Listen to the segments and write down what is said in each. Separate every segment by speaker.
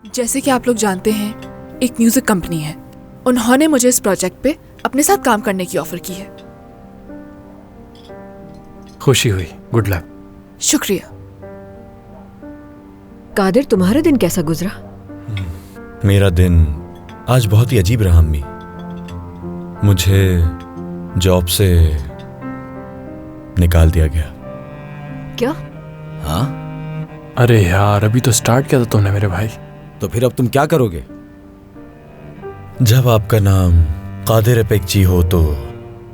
Speaker 1: जैसे कि आप लोग जानते हैं, एक म्यूजिक कंपनी है। उन्होंने मुझे इस प्रोजेक्ट पे अपने साथ काम करने की ऑफर की है।
Speaker 2: खुशी हुई, गुड लक।
Speaker 1: शुक्रिया।
Speaker 3: कादिर, तुम्हारा दिन कैसा गुजरा?
Speaker 4: मेरा दिन आज बहुत ही अजीब रहा अम्मी। मुझे जॉब से निकाल दिया गया।
Speaker 3: क्या?
Speaker 4: हाँ?
Speaker 2: अरे यार, अभी तो स्टार्ट किया था तुमने मेरे भाई।
Speaker 5: तो फिर अब तुम क्या करोगे?
Speaker 4: जब आपका नाम कादिर अपेक्ची हो तो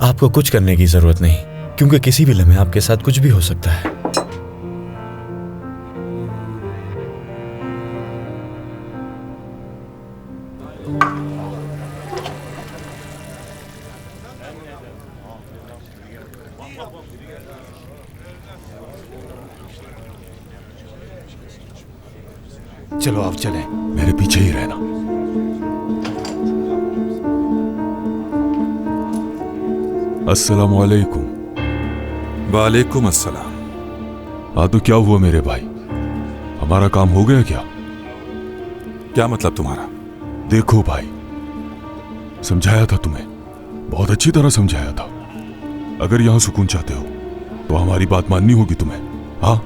Speaker 4: आपको कुछ करने की जरूरत नहीं, क्योंकि किसी भी लम्हे आपके साथ कुछ भी हो सकता है।
Speaker 5: चलो आप चलें, मेरे पीछे ही रहना। अस्सलाम वालेकुम।
Speaker 6: वालेकुम अस्सलाम।
Speaker 5: हाँ, तो क्या हुआ मेरे भाई? हमारा काम हो गया क्या?
Speaker 6: क्या मतलब तुम्हारा?
Speaker 5: देखो भाई, समझाया था तुम्हें, बहुत अच्छी तरह समझाया था। अगर यहां सुकून चाहते हो तो हमारी बात माननी होगी तुम्हें। हाँ,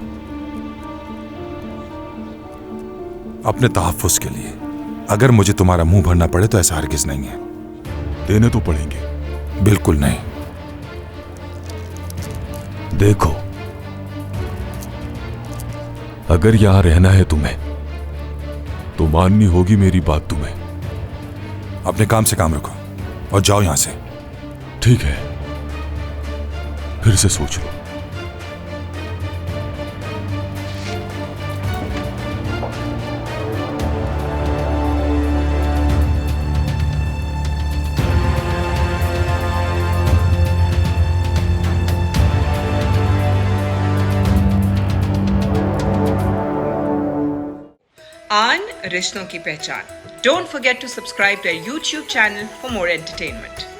Speaker 6: अपने तहफ्फुज़ के लिए अगर मुझे तुम्हारा मुंह भरना पड़े तो ऐसा हरगिज़ नहीं है।
Speaker 5: देने तो पड़ेंगे।
Speaker 6: बिल्कुल नहीं।
Speaker 5: देखो, अगर यहां रहना है तुम्हें तो माननी होगी मेरी बात तुम्हें।
Speaker 6: अपने काम से काम रखो और जाओ यहां से।
Speaker 5: ठीक है, फिर से सोच लो।
Speaker 7: आन रिश्तों की पहचान. Don't forget to subscribe to our YouTube channel for more entertainment.